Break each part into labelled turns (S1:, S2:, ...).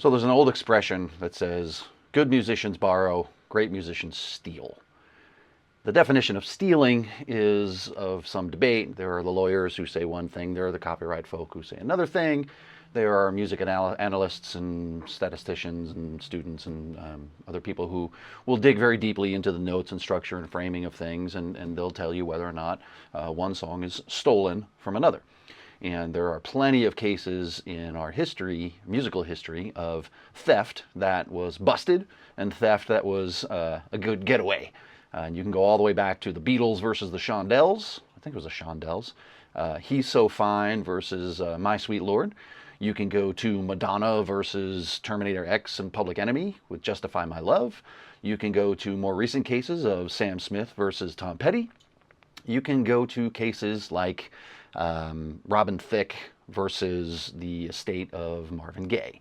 S1: So there's an old expression that says, good musicians borrow, great musicians steal. The definition of stealing is of some debate. There are the lawyers who say one thing, there are the copyright folk who say another thing. There are music analysts and statisticians and students and other people who will dig very deeply into the notes and structure and framing of things, and they'll tell you whether or not one song is stolen from another. And there are plenty of cases in our history, musical history, of theft that was busted and theft that was a good getaway. And you can go all the way back to the Beatles versus the Shondells. I think it was the Shondells. He's So Fine versus My Sweet Lord. You can go to Madonna versus Terminator X and Public Enemy with Justify My Love. You can go to more recent cases of Sam Smith versus Tom Petty. You can go to cases like Robin Thicke versus the estate of Marvin Gaye.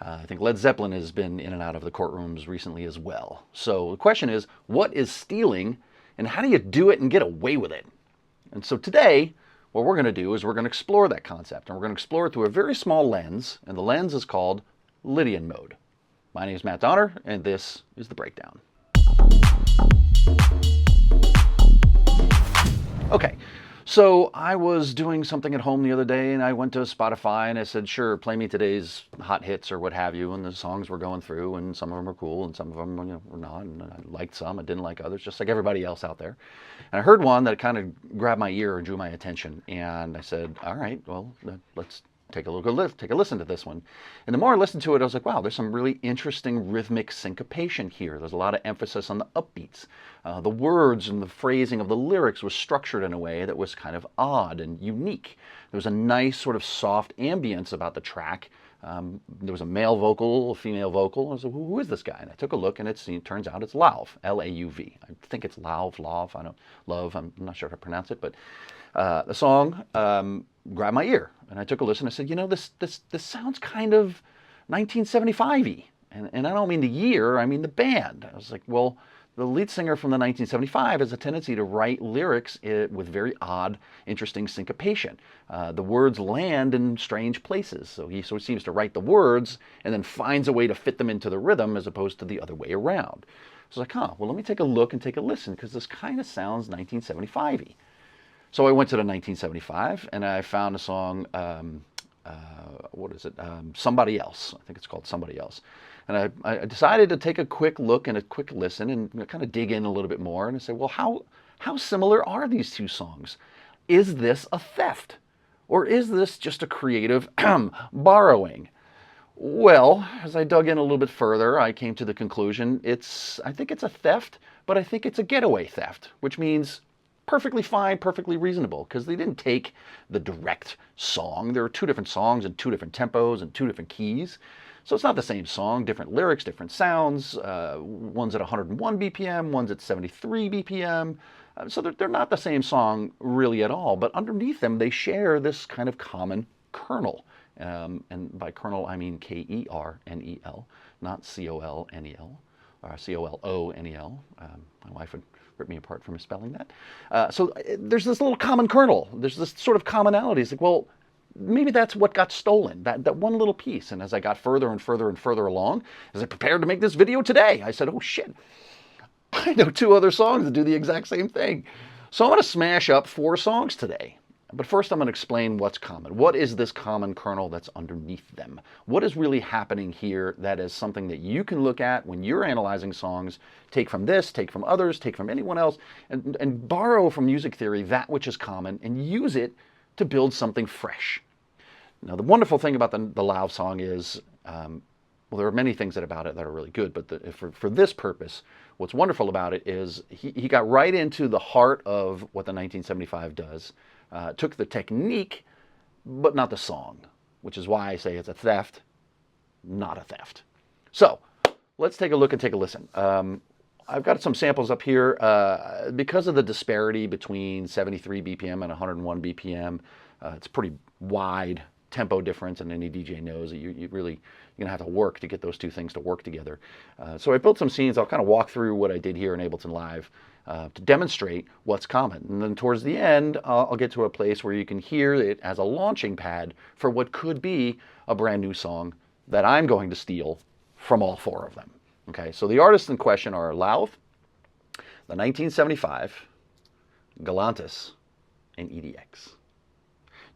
S1: I think Led Zeppelin has been in and out of the courtrooms recently as well. So the question is, what is stealing and how do you do it and get away with it? And so today, what we're going to do is we're going to explore that concept, and we're going to explore it through a very small lens, and the lens is called Lydian mode. My name is Matt Donner, and this is The Breakdown. Okay, so I was doing something at home the other day, and I went to Spotify, and I said, sure, play me today's hot hits or what have you, and the songs were going through, and some of them were cool, and some of them were not, and I liked some, I didn't like others, just like everybody else out there. And I heard one that kind of grabbed my ear and drew my attention, and I said, all right, well, let's take a listen to this one. And the more I listened to it, I was like, wow, there's some really interesting rhythmic syncopation here. There's a lot of emphasis on the upbeats. The words and the phrasing of the lyrics was structured in a way that was kind of odd and unique. There was a nice sort of soft ambience about the track. There was a male vocal, a female vocal. I was like, who is this guy? And I took a look, and it turns out it's Lauv, L-A-U-V. I think it's Lauv, I'm not sure how to pronounce it, but the song grabbed my ear, and I took a listen. I said, this sounds kind of 1975-y, and I don't mean the year, I mean the band. I was like, well, the lead singer from the 1975 has a tendency to write lyrics with very odd, interesting syncopation. The words land in strange places, so he sort of seems to write the words and then finds a way to fit them into the rhythm as opposed to the other way around. So I was like, well, let me take a look and take a listen, because this kind of sounds 1975-y. So I went to the 1975, and I found a song, Somebody Else. I think it's called Somebody Else. And I decided to take a quick look and a quick listen and kind of dig in a little bit more. And I said, well, how similar are these two songs? Is this a theft? Or is this just a creative borrowing? Well, as I dug in a little bit further, I came to the conclusion I think it's a theft, but I think it's a getaway theft, which means perfectly fine, perfectly reasonable, because they didn't take the direct song. There are two different songs and two different tempos and two different keys. So it's not the same song, different lyrics, different sounds. One's at 101 BPM, one's at 73 BPM. So they're not the same song really at all, but underneath them they share this kind of common kernel. And by kernel I mean K-E-R-N-E-L, not C-O-L-N-E-L, or C-O-L-O-N-E-L. My wife would rip me apart for misspelling that. So there's this little common kernel. There's this sort of commonality. It's like, well, maybe that's what got stolen, that one little piece. And as I got further and further and further along, as I prepared to make this video today, I said, oh shit, I know two other songs that do the exact same thing. So I'm going to smash up 4 songs today. But first I'm going to explain what's common. What is this common kernel that's underneath them? What is really happening here that is something that you can look at when you're analyzing songs, take from this, take from others, take from anyone else, and borrow from music theory that which is common and use it to build something fresh. Now, the wonderful thing about the Lauv song is, well, there are many things about it that are really good, but for this purpose, what's wonderful about it is he got right into the heart of what the 1975 does, took the technique, but not the song, which is why I say it's a theft, not a theft. So let's take a look and take a listen. I've got some samples up here. Because of the disparity between 73 BPM and 101 BPM, it's pretty wide tempo difference, and any DJ knows that you're going to have to work to get those two things to work together. So I built some scenes. I'll kind of walk through what I did here in Ableton Live to demonstrate what's common. And then towards the end, I'll get to a place where you can hear it as a launching pad for what could be a brand new song that I'm going to steal from all four of them. Okay, so the artists in question are Lauv, the 1975, Galantis, and EDX.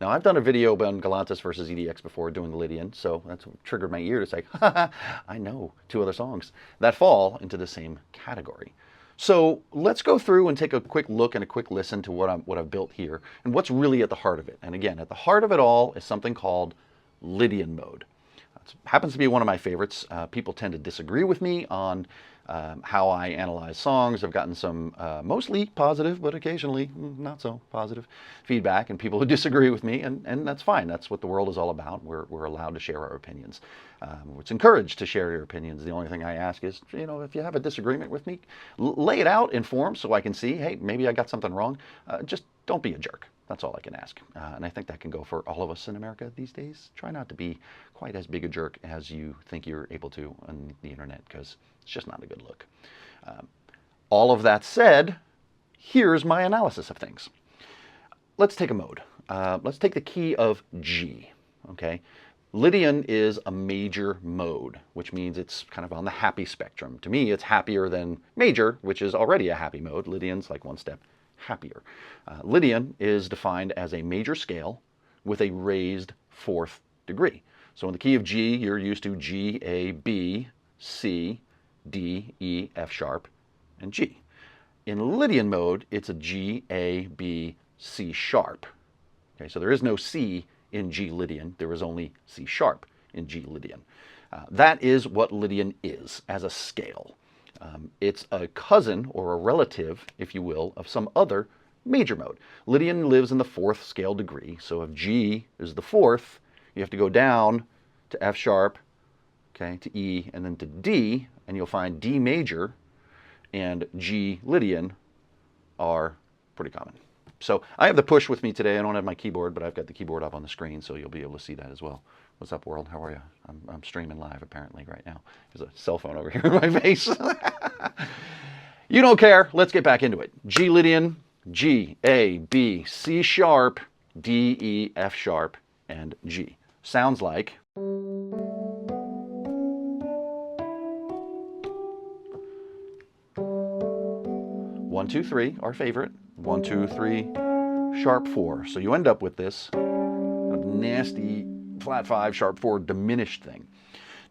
S1: Now, I've done a video on Galantis versus EDX before doing the Lydian, so that's what triggered my ear to say, I know two other songs that fall into the same category. So let's go through and take a quick look and a quick listen to what I've built here and what's really at the heart of it. And again, at the heart of it all is something called Lydian mode. It happens to be one of my favorites. People tend to disagree with me on how I analyze songs. I've gotten some mostly positive, but occasionally not so positive feedback, and people who disagree with me, and that's fine. That's what the world is all about. We're allowed to share our opinions. It's encouraged to share your opinions. The only thing I ask is, if you have a disagreement with me, lay it out in form so I can see, hey, maybe I got something wrong. Just don't be a jerk. That's all I can ask. And I think that can go for all of us in America these days. Try not to be quite as big a jerk as you think you're able to on the internet, because it's just not a good look. All of that said, here's my analysis of things. Let's take a mode. Let's take the key of G, okay? Lydian is a major mode, which means it's kind of on the happy spectrum. To me, it's happier than major, which is already a happy mode. Lydian's like one step happier. Lydian is defined as a major scale with a raised fourth degree. So in the key of G, you're used to G, A, B, C, D, E, F sharp, and G. In Lydian mode, it's a G, A, B, C sharp. Okay, so there is no C in G Lydian. There is only C sharp in G Lydian. That is what Lydian is as a scale. It's a cousin or a relative, if you will, of some other major mode. Lydian lives in the fourth scale degree, so if G is the fourth, you have to go down to F sharp, okay, to E, and then to D, and you'll find D major and G Lydian are pretty common. So I have the push with me today. I don't have my keyboard, but I've got the keyboard up on the screen, so you'll be able to see that as well. What's up, world? How are you? I'm streaming live, apparently, right now. There's a cell phone over here in my face. You don't care. Let's get back into it. G Lydian, G, A, B, C sharp, D, E, F sharp, and G. Sounds like... 1, 2, 3, our favorite. 1, 2, 3, sharp 4. So you end up with this nasty flat 5, sharp 4 diminished thing.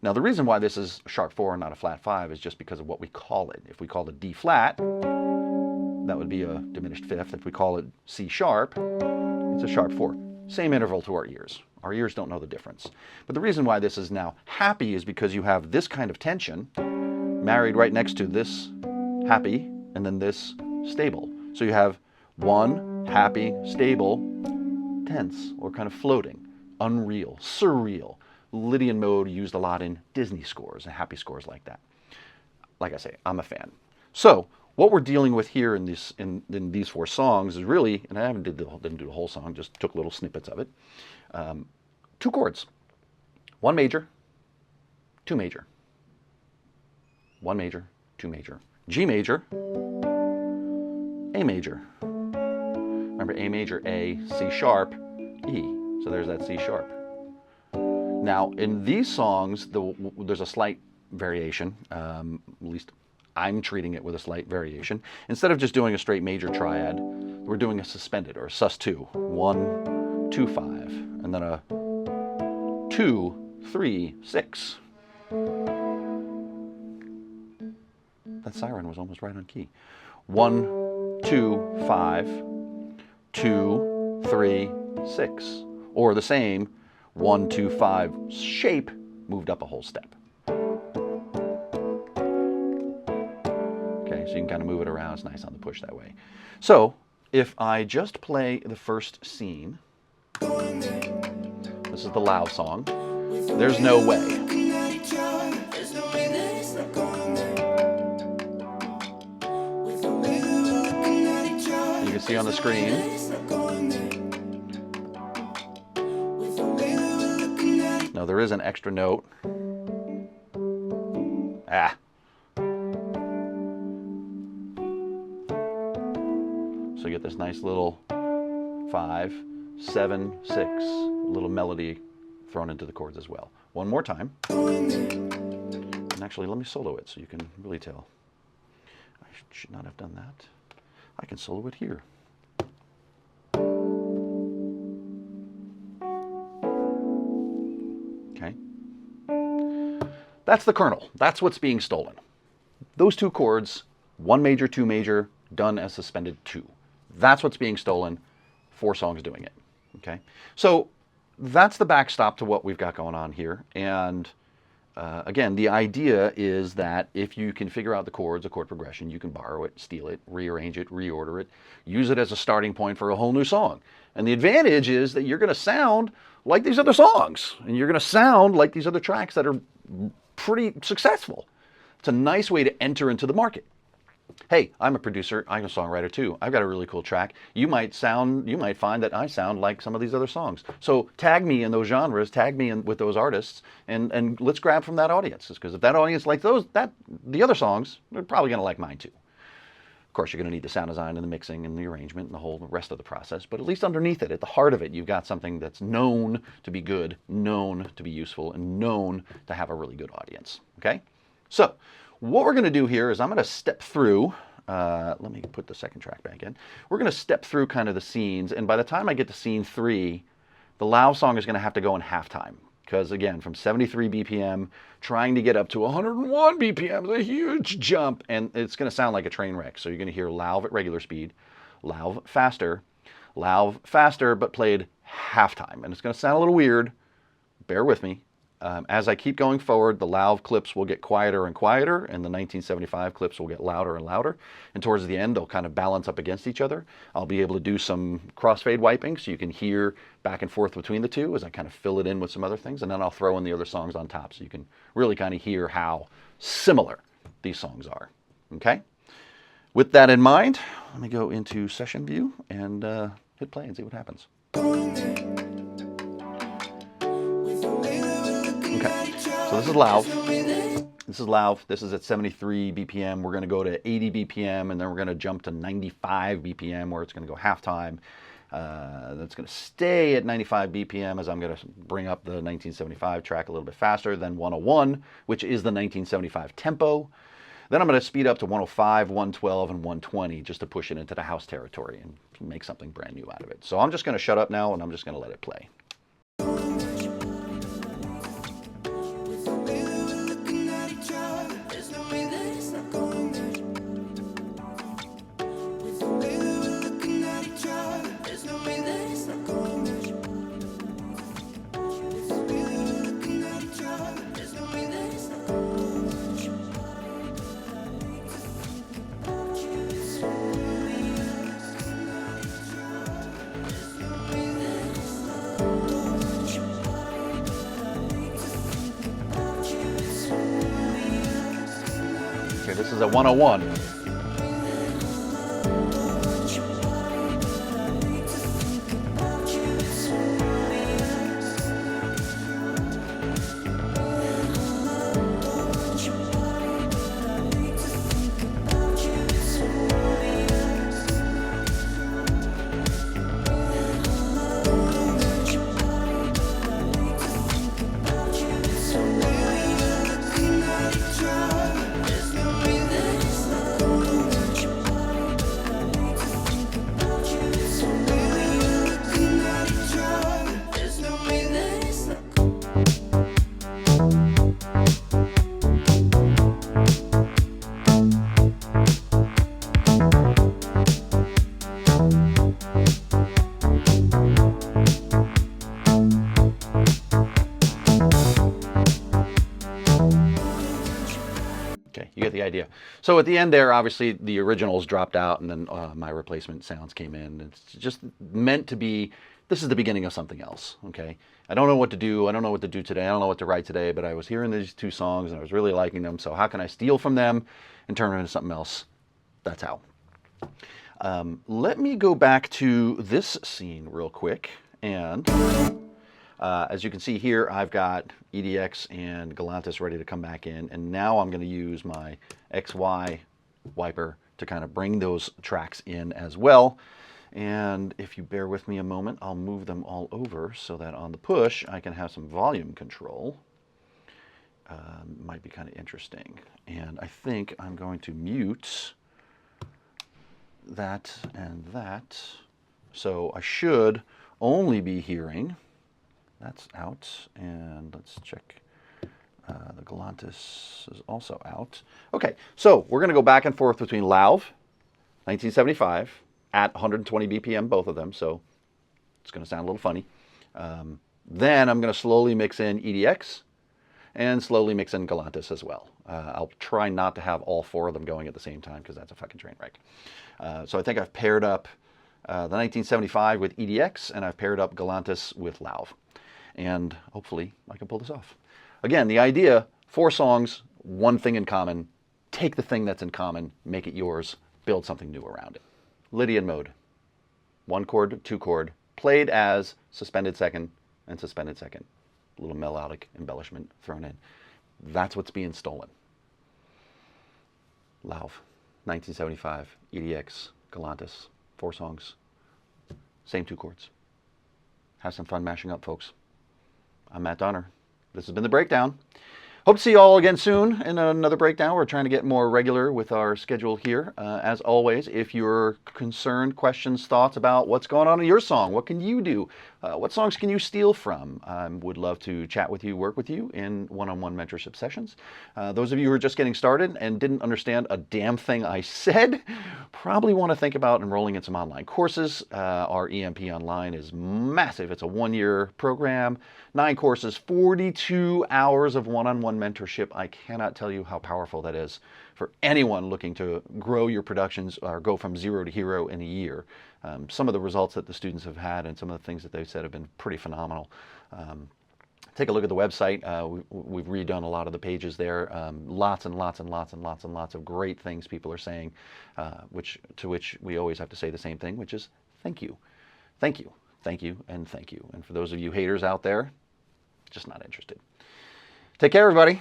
S1: Now the reason why this is sharp 4 and not a flat 5 is just because of what we call it. If we call it D flat, that would be a diminished fifth. If we call it C sharp, it's a sharp 4. Same interval to our ears. Our ears don't know the difference. But the reason why this is now happy is because you have this kind of tension married right next to this happy and then this stable. So you have one happy, stable, tense, or kind of floating, unreal, surreal. Lydian mode used a lot in Disney scores and happy scores like that. Like I say, I'm a fan. So what we're dealing with here in these four songs is really, and I didn't do the whole song, just took little snippets of it. 2 chords, 1 major, 2 major, 1 major, 2 major, G major, A major. Remember A major, A, C sharp, E. So there's that C sharp. Now in these songs, there's a slight variation, at least I'm treating it with a slight variation. Instead of just doing a straight major triad, we're doing a suspended, or a sus2. 1, 2, 5, and then a 2, 3, 6. That siren was almost right on key. 1, 2, 5, 2, 3, 6. Or the same 1, 2, 5 shape moved up a whole step. Okay, so you can kind of move it around. It's nice on the push that way. So if I just play the first scene, this is the Lauv song. There's no way. You can see on the screen. Now there is an extra note. Ah. So you get this nice little 5, 7, 6 little melody thrown into the chords as well. one more time. And actually, let me solo it so you can really tell. I should not have done that. I can solo it here. Okay. That's the kernel. That's what's being stolen. Those two chords, 1 major, 2 major, done as suspended 2. That's what's being stolen. 4 songs doing it. Okay. So that's the backstop to what we've got going on here. And again, the idea is that if you can figure out the chords, a chord progression, you can borrow it, steal it, rearrange it, reorder it, use it as a starting point for a whole new song. And the advantage is that you're going to sound like these other songs, and you're going to sound like these other tracks that are pretty successful. It's a nice way to enter into the market. Hey, I'm a producer, I'm a songwriter too. I've got a really cool track. You might find that I sound like some of these other songs. So tag me in those genres, tag me in with those artists, and let's grab from that audience. Because if that audience likes the other songs, they're probably going to like mine too. Of course, you're going to need the sound design and the mixing and the arrangement and the whole rest of the process. But at least underneath it, at the heart of it, you've got something that's known to be good, known to be useful, and known to have a really good audience. Okay? So what we're going to do here is I'm going to step through, let me put the second track back in. We're going to step through kind of the scenes, and by the time I get to scene 3, the Lauv song is going to have to go in halftime. Because again, from 73 BPM, trying to get up to 101 BPM is a huge jump, and it's going to sound like a train wreck. So you're going to hear Lauv at regular speed, Lauv faster, but played halftime. And it's going to sound a little weird. Bear with me. As I keep going forward, the Lauv clips will get quieter and quieter, and the 1975 clips will get louder and louder. And towards the end, they'll kind of balance up against each other. I'll be able to do some crossfade wiping so you can hear back and forth between the two as I kind of fill it in with some other things. And then I'll throw in the other songs on top so you can really kind of hear how similar these songs are. Okay? With that in mind, let me go into session view and hit play and see what happens. Okay, so this is Lauv. This is Lauv. This is at 73 BPM. We're going to go to 80 BPM, and then we're going to jump to 95 BPM, where it's going to go halftime. That's going to stay at 95 BPM as I'm going to bring up the 1975 track a little bit faster, then 101, which is the 1975 tempo. Then I'm going to speed up to 105, 112, and 120 just to push it into the house territory and make something brand new out of it. So I'm just going to shut up now, and I'm just going to let it play. Okay, this is a 101. You get the idea. So at the end there, obviously the originals dropped out, and then my replacement sounds came in. It's just meant to be, this is the beginning of something else, okay? I don't know what to do. I don't know what to do today. I don't know what to write today, but I was hearing these two songs, and I was really liking them. So how can I steal from them and turn it into something else? That's how. Let me go back to this scene real quick. And as you can see here, I've got EDX and Galantis ready to come back in, and now I'm going to use my XY wiper to kind of bring those tracks in as well. And if you bear with me a moment, I'll move them all over so that on the push I can have some volume control. might be kind of interesting. And I think I'm going to mute that and that. So I should only be hearing, that's out, and let's check, the Galantis is also out. Okay, so we're going to go back and forth between Lauv, 1975, at 120 BPM, both of them, so it's going to sound a little funny. Then I'm going to slowly mix in EDX and slowly mix in Galantis as well. I'll try not to have all four of them going at the same time because that's a fucking train wreck. So I think I've paired up the 1975 with EDX, and I've paired up Galantis with Lauv. And hopefully I can pull this off. Again, the idea, 4 songs, one thing in common. Take the thing that's in common, make it yours, build something new around it. Lydian mode. 1 chord, 2 chord, played as suspended second and suspended second. A little melodic embellishment thrown in. That's what's being stolen. Lauv, 1975, EDX, Galantis, 4 songs, same 2 chords. Have some fun mashing up, folks. I'm Matt Donner. This has been The Breakdown. Hope to see you all again soon in another breakdown. We're trying to get more regular with our schedule here. As always, if you're concerned, questions, thoughts about what's going on in your song, what can you do? What songs can you steal from? I would love to chat with you, work with you in one-on-one mentorship sessions. Those of you who are just getting started and didn't understand a damn thing I said, probably want to think about enrolling in some online courses. Our EMP Online is massive. It's a 1-year program, 9 courses, 42 hours of one-on-one mentorship. I cannot tell you how powerful that is for anyone looking to grow your productions or go from 0 to hero in a year. Some of the results that the students have had and some of the things that they've said have been pretty phenomenal. Take a look at the website. We've redone a lot of the pages there. Lots and lots and lots and lots and lots of great things people are saying, to which we always have to say the same thing, which is thank you. Thank you. Thank you and thank you. And for those of you haters out there, just not interested. Take care, everybody.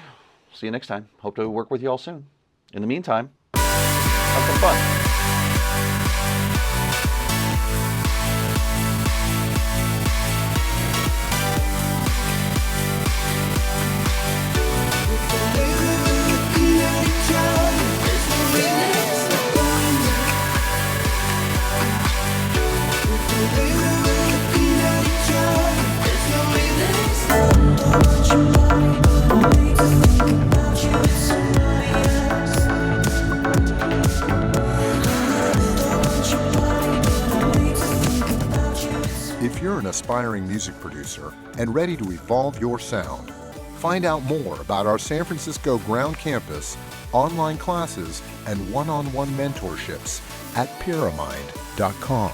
S1: See you next time. Hope to work with you all soon. In the meantime, have some fun.
S2: If you're an aspiring music producer and ready to evolve your sound, find out more about our San Francisco ground campus, online classes, and one-on-one mentorships at Pyramid.com.